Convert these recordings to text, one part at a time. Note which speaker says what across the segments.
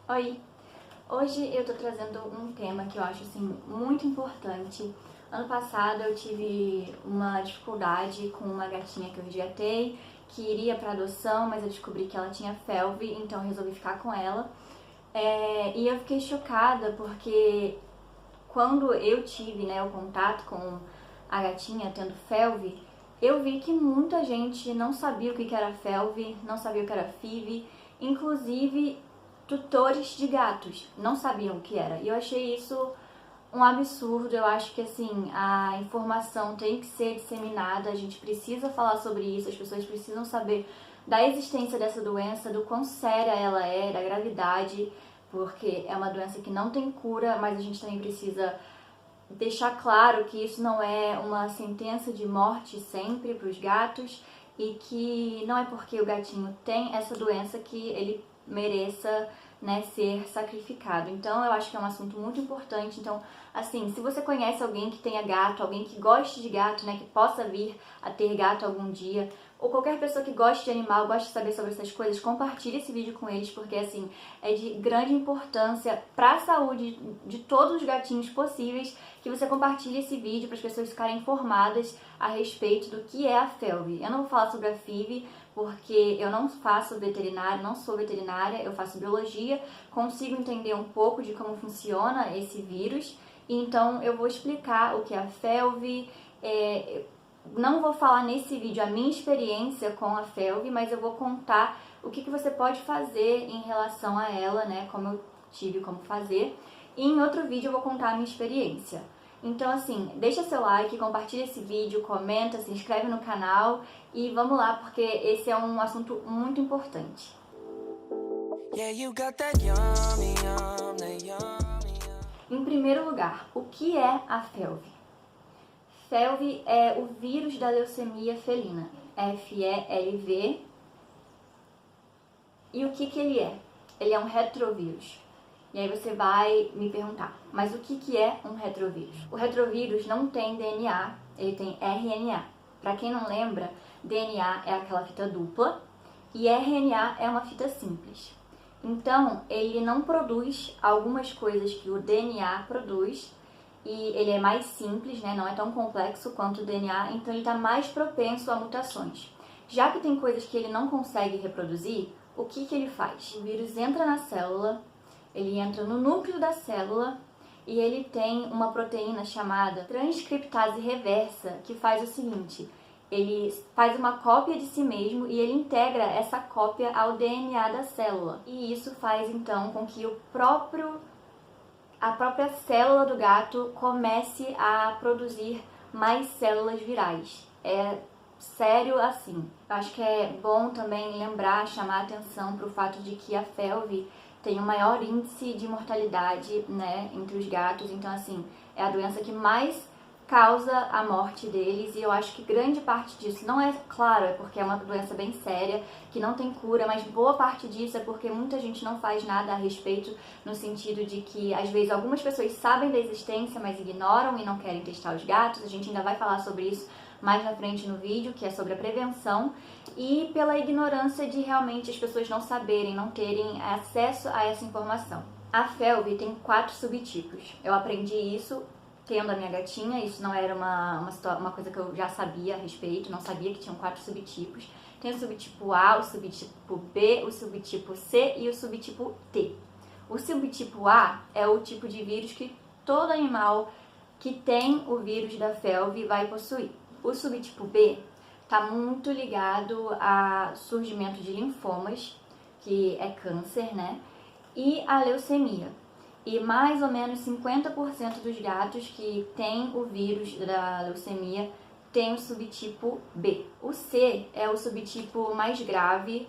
Speaker 1: Oi! Hoje eu tô trazendo um tema que eu acho assim muito importante. Ano passado eu tive uma dificuldade com uma gatinha que eu resgatei, que iria para adoção, mas eu descobri que ela tinha felve, então eu resolvi ficar com ela. E eu fiquei chocada porque quando eu tive, o contato com a gatinha tendo felve, eu vi que muita gente não sabia o que era felve, não sabia o que era FIV, inclusive tutores de gatos não sabiam o que era. E eu achei isso um absurdo. Eu acho que assim, a informação tem que ser disseminada, a gente precisa falar sobre isso, as pessoas precisam saber da existência dessa doença, do quão séria ela é, da gravidade, porque é uma doença que não tem cura, mas a gente também precisa deixar claro que isso não é uma sentença de morte sempre para os gatos e que não é porque o gatinho tem essa doença que ele mereça, ser sacrificado. Então eu acho que é um assunto muito importante. Então, assim, se você conhece alguém que tenha gato, alguém que goste de gato, que possa vir a ter gato algum dia, ou qualquer pessoa que goste de animal, goste de saber sobre essas coisas, compartilhe esse vídeo com eles, porque assim, é de grande importância para a saúde de todos os gatinhos possíveis que você compartilhe esse vídeo para as pessoas ficarem informadas a respeito do que é a felve. Eu não vou falar sobre a FIV, porque eu não faço veterinária, não sou veterinária, eu faço biologia, consigo entender um pouco de como funciona esse vírus, então eu vou explicar o que é a felve. Não vou falar nesse vídeo a minha experiência com a felve, mas eu vou contar o que você pode fazer em relação a ela, como eu tive como fazer. E em outro vídeo eu vou contar a minha experiência. Então assim, deixa seu like, compartilha esse vídeo, comenta, se inscreve no canal e vamos lá, porque esse é um assunto muito importante. Em primeiro lugar, o que é a felve? Felve é o vírus da leucemia felina, FELV. E o que ele é? Ele é um retrovírus. E aí você vai me perguntar, mas o que é um retrovírus? O retrovírus não tem DNA, ele tem RNA. Para quem não lembra, DNA é aquela fita dupla e RNA é uma fita simples. Então, ele não produz algumas coisas que o DNA produz, e ele é mais simples, não é tão complexo quanto o DNA, então ele está mais propenso a mutações. Já que tem coisas que ele não consegue reproduzir, o que ele faz? O vírus entra na célula, ele entra no núcleo da célula e ele tem uma proteína chamada transcriptase reversa, que faz o seguinte: ele faz uma cópia de si mesmo e ele integra essa cópia ao DNA da célula. E isso faz então com que a própria célula do gato comece a produzir mais células virais. É sério assim. Eu acho que é bom também lembrar, chamar a atenção para o fato de que a felve tem o maior índice de mortalidade, entre os gatos. Então, assim, é a doença que mais causa a morte deles, e eu acho que grande parte disso não é, claro, é porque é uma doença bem séria, que não tem cura, mas boa parte disso é porque muita gente não faz nada a respeito, no sentido de que às vezes algumas pessoas sabem da existência, mas ignoram e não querem testar os gatos. A gente ainda vai falar sobre isso mais na frente no vídeo, que é sobre a prevenção, e pela ignorância de realmente as pessoas não saberem, não terem acesso a essa informação. A felve tem 4 subtipos. Eu aprendi isso tendo a minha gatinha, isso não era uma coisa que eu já sabia a respeito, não sabia que tinham 4 subtipos. Tem o subtipo A, o subtipo B, o subtipo C e o subtipo T. O subtipo A é o tipo de vírus que todo animal que tem o vírus da felve vai possuir. O subtipo B está muito ligado a surgimento de linfomas, que é câncer, e a leucemia. E mais ou menos 50% dos gatos que têm o vírus da leucemia tem o subtipo B. O C é o subtipo mais grave.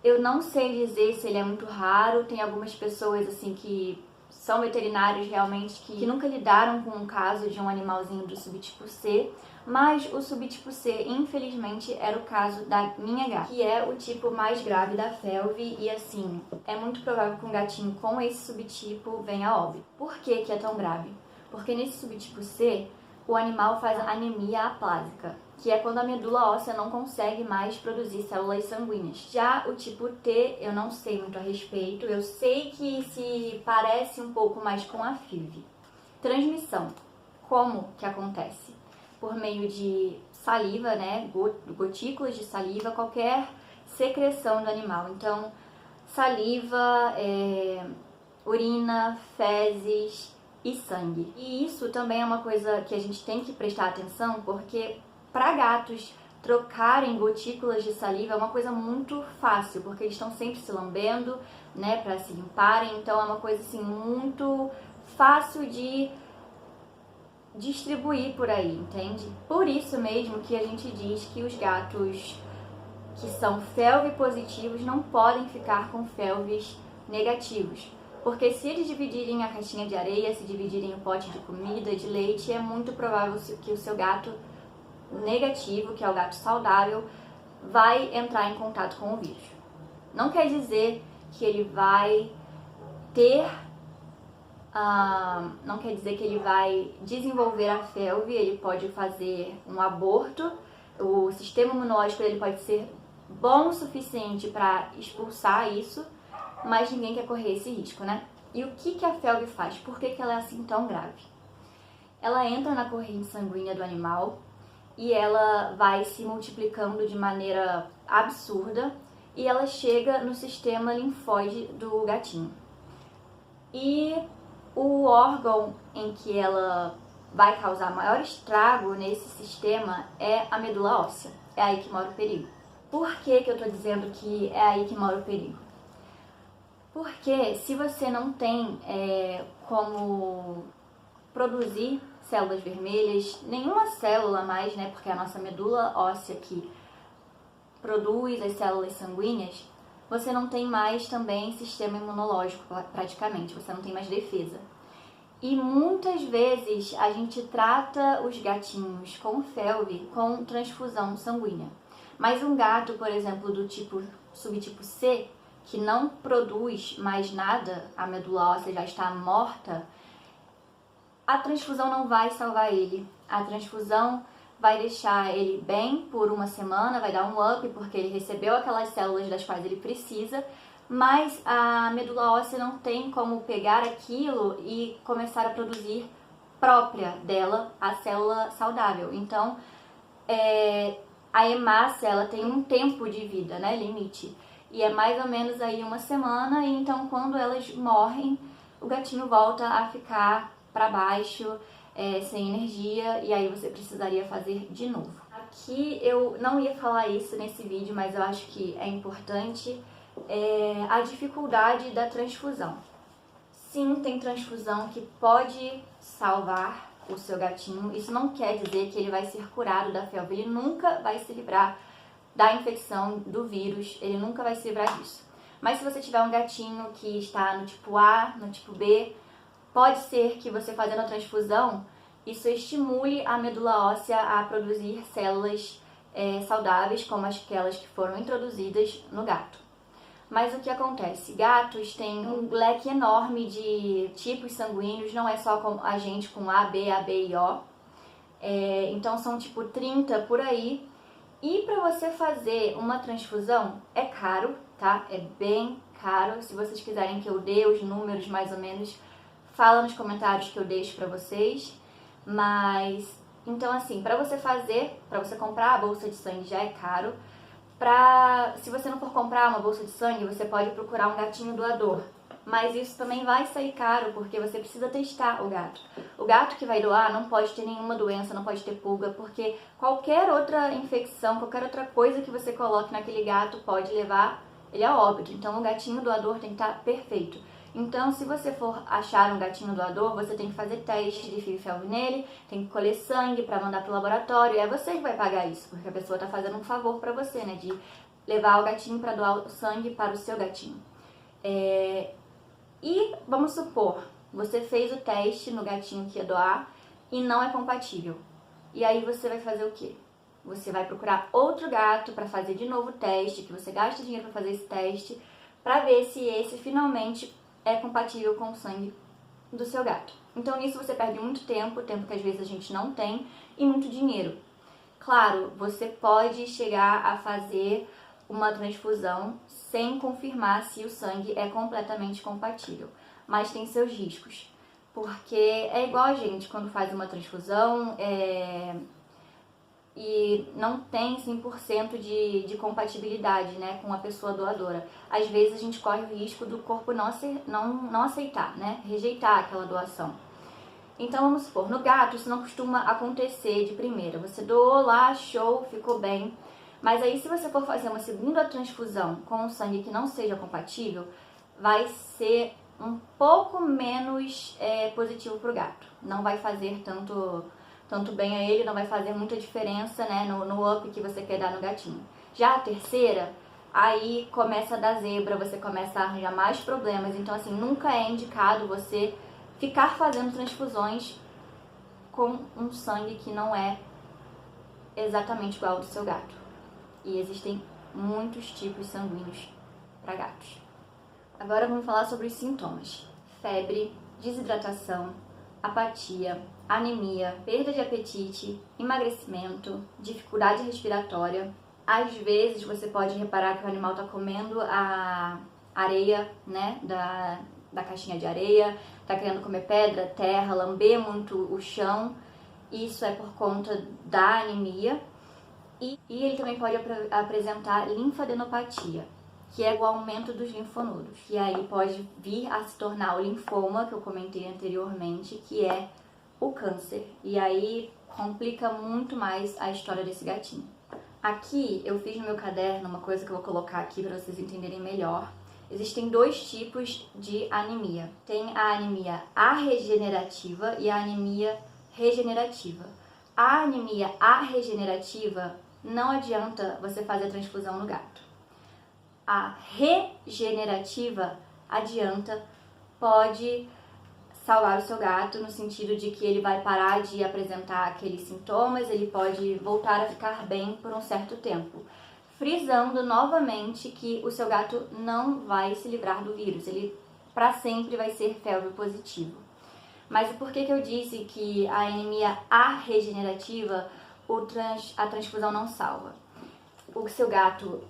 Speaker 1: Eu não sei dizer se ele é muito raro. Tem algumas pessoas assim que são veterinários realmente que nunca lidaram com um caso de um animalzinho do subtipo C, mas o subtipo C, infelizmente, era o caso da minha gata, que é o tipo mais grave da felve, e assim, é muito provável que um gatinho com esse subtipo venha a óbito. Por que é tão grave? Porque nesse subtipo C, o animal faz anemia aplásica. que é quando a medula óssea não consegue mais produzir células sanguíneas. Já o tipo T, eu não sei muito a respeito, eu sei que se parece um pouco mais com a FIV. Transmissão, como que acontece? Por meio de saliva, né, gotículas de saliva, qualquer secreção do animal. Então, saliva, urina, fezes e sangue. E isso também é uma coisa que a gente tem que prestar atenção, porque para gatos trocarem gotículas de saliva é uma coisa muito fácil, porque eles estão sempre se lambendo, né, para se limparem, então é uma coisa assim muito fácil de distribuir por aí, entende? Por isso mesmo que a gente diz que os gatos que são felv positivos não podem ficar com felves negativos. Porque se eles dividirem a caixinha de areia, se dividirem o pote de comida, de leite, é muito provável que o seu gato negativo, que é o gato saudável, vai entrar em contato com o vírus. Não quer dizer que ele vai ter, não quer dizer que ele vai desenvolver a felve, ele pode fazer um aborto, o sistema imunológico dele pode ser bom o suficiente para expulsar isso, mas ninguém quer correr esse risco, né? E o que a felve faz? Por que ela é assim tão grave? Ela entra na corrente sanguínea do animal e ela vai se multiplicando de maneira absurda e ela chega no sistema linfóide do gatinho. E o órgão em que ela vai causar maior estrago nesse sistema é a medula óssea. É aí que mora o perigo. Por que eu estou dizendo que é aí que mora o perigo? Porque se você não tem como produzir células vermelhas, nenhuma célula mais, né? Porque é a nossa medula óssea que produz as células sanguíneas, você não tem mais também sistema imunológico praticamente, você não tem mais defesa. E muitas vezes a gente trata os gatinhos com felve com transfusão sanguínea. Mas um gato, por exemplo, do subtipo C, que não produz mais nada, a medula óssea já está morta, a transfusão não vai salvar ele. A transfusão vai deixar ele bem por uma semana, vai dar um up, porque ele recebeu aquelas células das quais ele precisa, mas a medula óssea não tem como pegar aquilo e começar a produzir própria dela a célula saudável. Então, a hemácia, ela tem um tempo de vida, né, limite. E é mais ou menos aí uma semana, e então quando elas morrem, o gatinho volta a ficar para baixo, sem energia, e aí você precisaria fazer de novo. Aqui eu não ia falar isso nesse vídeo, mas eu acho que é importante, a dificuldade da transfusão. Sim, tem transfusão que pode salvar o seu gatinho, isso não quer dizer que ele vai ser curado da felve, ele nunca vai se livrar da infecção do vírus, ele nunca vai se livrar disso. Mas se você tiver um gatinho que está no tipo A, no tipo B, pode ser que você fazendo a transfusão, isso estimule a medula óssea a produzir células saudáveis, como aquelas que foram introduzidas no gato. Mas o que acontece? Gatos têm um leque enorme de tipos sanguíneos, não é só com a gente com A, B e O. Então são tipo 30 por aí. E para você fazer uma transfusão é caro, tá? É bem caro. Se vocês quiserem que eu dê os números mais ou menos, fala nos comentários que eu deixo para vocês. Mas, então assim, para você comprar a bolsa de sangue já é caro. Se você não for comprar uma bolsa de sangue, você pode procurar um gatinho doador. Mas isso também vai sair caro, porque você precisa testar o gato. O gato que vai doar não pode ter nenhuma doença, não pode ter pulga, porque qualquer outra infecção, qualquer outra coisa que você coloque naquele gato pode levar ele a óbito. Então o gatinho doador tem que estar perfeito. Então, se você for achar um gatinho doador, você tem que fazer teste de FIV-FeLV nele, tem que colher sangue para mandar para o laboratório, e é você que vai pagar isso, porque a pessoa está fazendo um favor para você, né, de levar o gatinho para doar o sangue para o seu gatinho. E vamos supor, você fez o teste no gatinho que ia doar e não é compatível. E aí você vai fazer o quê? Você vai procurar outro gato para fazer de novo o teste, que você gasta dinheiro para fazer esse teste, para ver se esse finalmente é compatível com o sangue do seu gato. Então nisso você perde muito tempo que às vezes a gente não tem, e muito dinheiro. Claro, você pode chegar a fazer uma transfusão sem confirmar se o sangue é completamente compatível, mas tem seus riscos, porque é igual a gente quando faz uma transfusão e não tem 100% de compatibilidade, né, com a pessoa doadora. Às vezes a gente corre o risco do corpo não aceitar, né, rejeitar aquela doação. Então vamos supor, no gato isso não costuma acontecer de primeira. Você doou lá, show, ficou bem. Mas aí se você for fazer uma segunda transfusão com um sangue que não seja compatível, vai ser um pouco menos positivo para o gato. Não vai fazer tanto bem a ele, não vai fazer muita diferença, né, no up que você quer dar no gatinho. Já a terceira, aí começa a dar zebra, você começa a arranjar mais problemas. Então assim, nunca é indicado você ficar fazendo transfusões com um sangue que não é exatamente igual ao do seu gato. E existem muitos tipos sanguíneos para gatos. Agora vamos falar sobre os sintomas: febre, desidratação, apatia, anemia, perda de apetite, emagrecimento, dificuldade respiratória. Às vezes você pode reparar que o animal está comendo a areia, né, da caixinha de areia, tá querendo comer pedra, terra, lamber muito o chão. Isso é por conta da anemia. E ele também pode apresentar linfadenopatia, que é o aumento dos linfonodos. E aí pode vir a se tornar o linfoma, que eu comentei anteriormente, que é o câncer. E aí complica muito mais a história desse gatinho. Aqui eu fiz no meu caderno uma coisa que eu vou colocar aqui para vocês entenderem melhor. Existem dois tipos de anemia. Tem a anemia arregenerativa e a anemia regenerativa. A anemia arregenerativa não adianta você fazer a transfusão no gato. A regenerativa adianta, pode salvar o seu gato no sentido de que ele vai parar de apresentar aqueles sintomas, ele pode voltar a ficar bem por um certo tempo. Frisando novamente que o seu gato não vai se livrar do vírus, ele para sempre vai ser felve positivo. Mas por que eu disse que a anemia arregenerativa, a transfusão não salva? O seu gato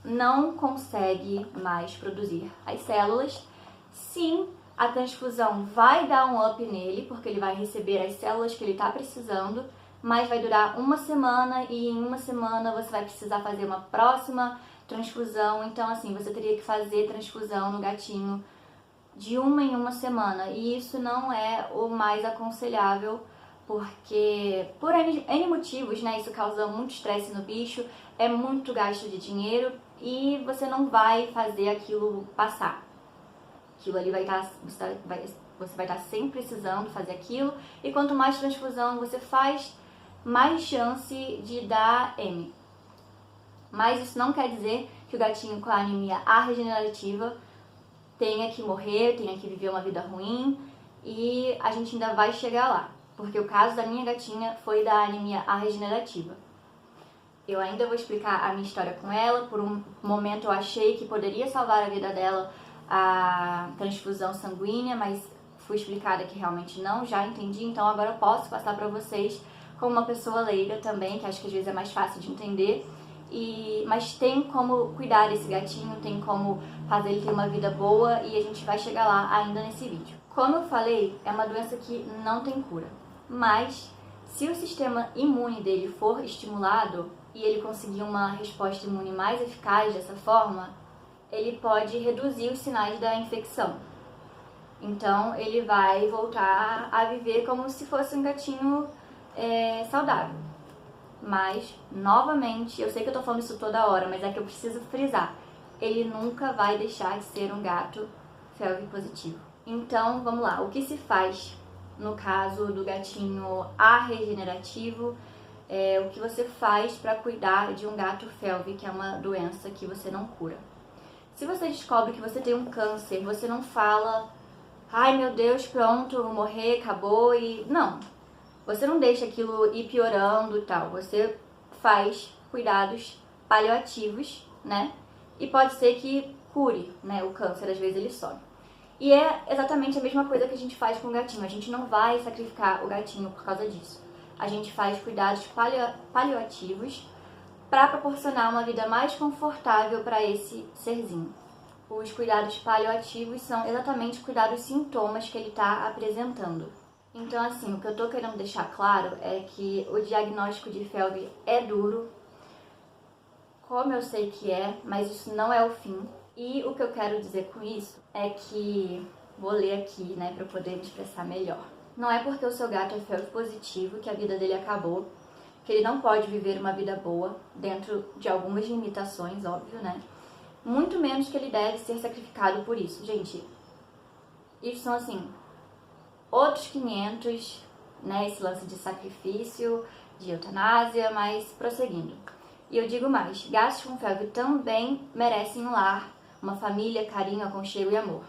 Speaker 1: não consegue mais produzir as células. Sim, a transfusão vai dar um up nele, porque ele vai receber as células que ele está precisando, mas vai durar uma semana e em uma semana você vai precisar fazer uma próxima transfusão. Então, assim, você teria que fazer transfusão no gatinho de uma em uma semana. E isso não é o mais aconselhável, porque por N motivos, né? Isso causa muito estresse no bicho, é muito gasto de dinheiro e você não vai fazer aquilo passar. Aquilo ali vai estar, você vai estar sempre precisando fazer aquilo, e quanto mais transfusão você faz, mais chance de dar M. Mas isso não quer dizer que o gatinho com a anemia arregenerativa tenha que morrer, tenha que viver uma vida ruim, e a gente ainda vai chegar lá, porque o caso da minha gatinha foi da anemia arregenerativa. Eu ainda vou explicar a minha história com ela. Por um momento eu achei que poderia salvar a vida dela a transfusão sanguínea, mas fui explicada que realmente não, já entendi, então agora eu posso passar para vocês como uma pessoa leiga também, que acho que às vezes é mais fácil de entender. Mas tem como cuidar desse gatinho, tem como fazer ele ter uma vida boa, e a gente vai chegar lá ainda nesse vídeo. Como eu falei, é uma doença que não tem cura, mas se o sistema imune dele for estimulado e ele conseguir uma resposta imune mais eficaz dessa forma, ele pode reduzir os sinais da infecção. Então ele vai voltar a viver como se fosse um gatinho saudável. Mas, novamente, eu sei que eu tô falando isso toda hora, mas é que eu preciso frisar. Ele nunca vai deixar de ser um gato felve positivo. Então, vamos lá. O que se faz no caso do gatinho arregenerativo? O que você faz para cuidar de um gato felve, que é uma doença que você não cura? Se você descobre que você tem um câncer, você não fala: ai meu Deus, pronto, eu vou morrer, acabou, e... Não. Você não deixa aquilo ir piorando e tal. Você faz cuidados paliativos, né? E pode ser que cure, né? O câncer, às vezes ele some. E é exatamente a mesma coisa que a gente faz com o gatinho. A gente não vai sacrificar o gatinho por causa disso. a gente faz cuidados paliativos para proporcionar uma vida mais confortável para esse serzinho. Os cuidados paliativos são exatamente cuidar dos sintomas que ele está apresentando. Então, assim, o que eu estou querendo deixar claro é que o diagnóstico de FeLV é duro, como eu sei que é, mas isso não é o fim. E o que eu quero dizer com isso é que, vou ler aqui, né, para poder me expressar melhor. Não é porque o seu gato é FeLV positivo que a vida dele acabou, que ele não pode viver uma vida boa, dentro de algumas limitações, óbvio, né? Muito menos que ele deve ser sacrificado por isso. Gente, isso são, assim, outros 500, né? Esse lance de sacrifício, de eutanásia, mas prosseguindo. E eu digo mais, gatos com FeLV também merecem um lar, uma família, carinho, aconchego e amor.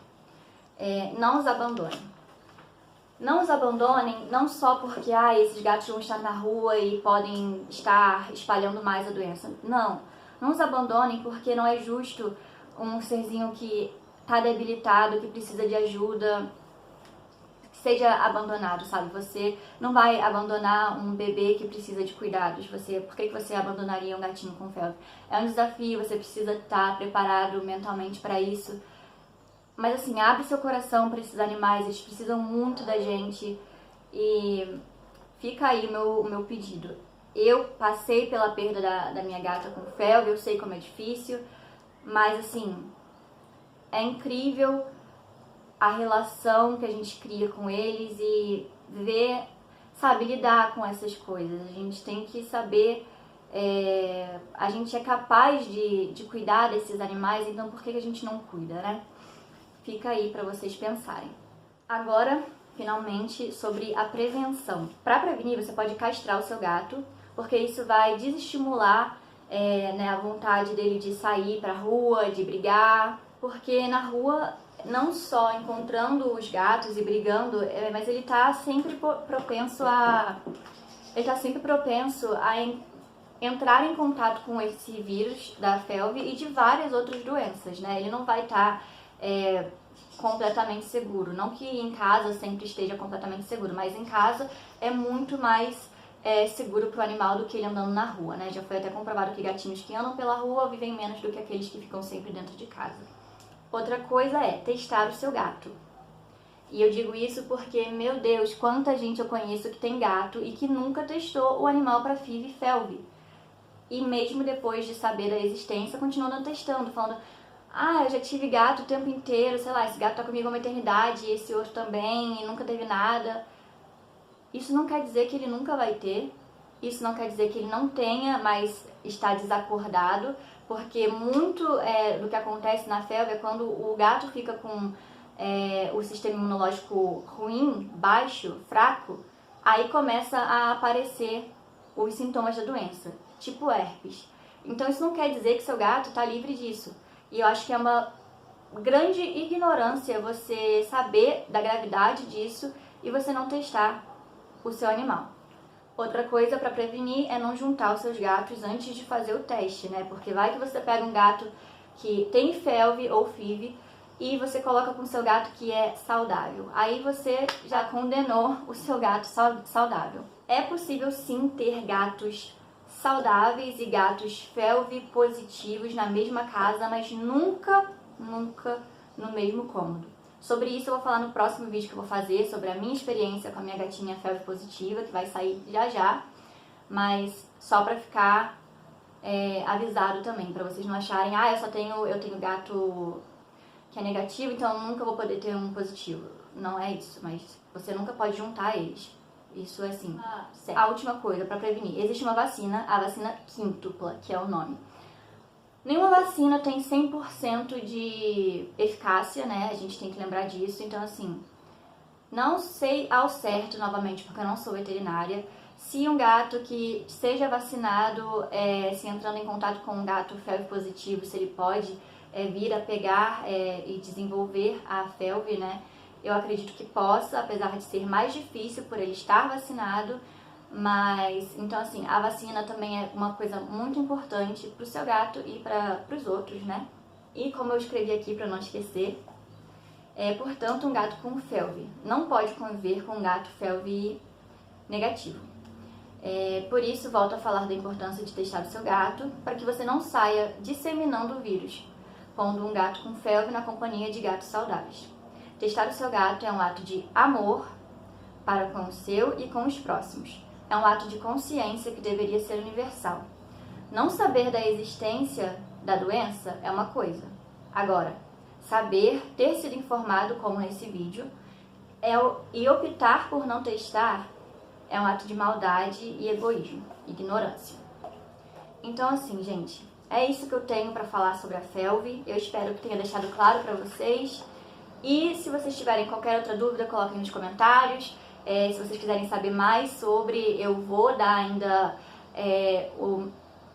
Speaker 1: Não os abandonem. Não os abandonem, não só porque esses gatos vão estar na rua e podem estar espalhando mais a doença. Não os abandonem porque não é justo um serzinho que está debilitado, que precisa de ajuda, que seja abandonado, sabe? Você não vai abandonar um bebê que precisa de cuidados. Por que você abandonaria um gatinho com FeLV? É um desafio, você precisa estar preparado mentalmente para isso. Mas assim, abre seu coração para esses animais, eles precisam muito da gente. E fica aí o meu pedido. Eu passei pela perda da minha gata com FeLV, eu sei como é difícil, mas assim, é incrível a relação que a gente cria com eles e ver, sabe, lidar com essas coisas. A gente tem que saber, a gente é capaz de cuidar desses animais, então por que a gente não cuida, né? Fica aí para vocês pensarem. Agora, finalmente, sobre a prevenção. Para prevenir, você pode castrar o seu gato, porque isso vai desestimular a vontade dele de sair para a rua, de brigar. Porque na rua, não só encontrando os gatos e brigando, mas ele está sempre propenso a entrar em contato com esse vírus da FeLV e de várias outras doenças, né? Ele não vai estar completamente seguro. Não que em casa sempre esteja completamente seguro, mas em casa é muito mais seguro para o animal do que ele andando na rua, né? Já foi até comprovado que gatinhos que andam pela rua vivem menos do que aqueles que ficam sempre dentro de casa. Outra coisa é testar o seu gato. E eu digo isso porque, meu Deus, quanta gente eu conheço que tem gato e que nunca testou o animal para FIV e FeLV. E mesmo depois de saber da existência, continua não testando, falando: eu já tive gato o tempo inteiro, sei lá, esse gato tá comigo há uma eternidade, esse outro também, e nunca teve nada. Isso não quer dizer que ele nunca vai ter, isso não quer dizer que ele não tenha, mas está desacordado, porque muito do que acontece na FeLV é quando o gato fica com o sistema imunológico ruim, baixo, fraco, aí começa a aparecer os sintomas da doença, tipo herpes. Então isso não quer dizer que seu gato está livre disso. E eu acho que é uma grande ignorância você saber da gravidade disso e você não testar o seu animal. Outra coisa para prevenir é não juntar os seus gatos antes de fazer o teste, né? Porque vai que você pega um gato que tem FeLV ou FIV e você coloca com o seu gato que é saudável. Aí você já condenou o seu gato saudável. É possível sim ter gatos saudáveis e gatos FeLV positivos na mesma casa, mas nunca no mesmo cômodo. Sobre isso eu vou falar no próximo vídeo que eu vou fazer, sobre a minha experiência com a minha gatinha FeLV positiva, que vai sair já, mas só pra ficar avisado também, pra vocês não acharem, eu tenho gato que é negativo, então eu nunca vou poder ter um positivo. Não é isso, mas você nunca pode juntar eles. Isso é assim. Certo. A última coisa para prevenir. Existe uma vacina, a vacina quíntupla, que é o nome. Nenhuma vacina tem 100% de eficácia, né? A gente tem que lembrar disso. Então, assim, não sei ao certo, novamente, porque eu não sou veterinária, se um gato que seja vacinado, se entrando em contato com um gato FeLV positivo, se ele pode vir a pegar e desenvolver a FeLV, né? Eu acredito que possa, apesar de ser mais difícil por ele estar vacinado, mas, então assim, a vacina também é uma coisa muito importante para o seu gato e para os outros, né? E como eu escrevi aqui para não esquecer, portanto, um gato com FeLV não pode conviver com um gato FeLV negativo. Por isso, volto a falar da importância de testar o seu gato, para que você não saia disseminando o vírus, pondo um gato com felve na companhia de gatos saudáveis. Testar o seu gato é um ato de amor para com o seu e com os próximos. É um ato de consciência que deveria ser universal. Não saber da existência da doença é uma coisa. Agora, saber, ter sido informado, como nesse vídeo, e optar por não testar é um ato de maldade e egoísmo, ignorância. Então, assim, gente, é isso que eu tenho para falar sobre a felve. Eu espero que tenha deixado claro para vocês. E se vocês tiverem qualquer outra dúvida, coloquem nos comentários. Se vocês quiserem saber mais sobre, eu vou dar ainda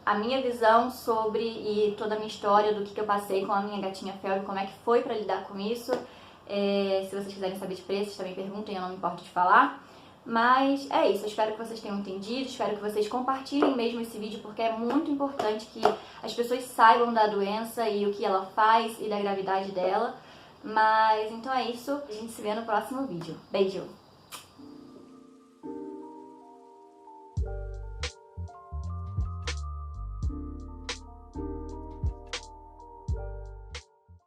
Speaker 1: a minha visão sobre e toda a minha história do que eu passei com a minha gatinha felve, como é que foi para lidar com isso. Se vocês quiserem saber de preços, também perguntem, eu não me importo de falar. Mas é isso, eu espero que vocês tenham entendido, espero que vocês compartilhem mesmo esse vídeo, porque é muito importante que as pessoas saibam da doença e o que ela faz e da gravidade dela. Mas então é isso, a gente se vê no próximo vídeo. Beijo!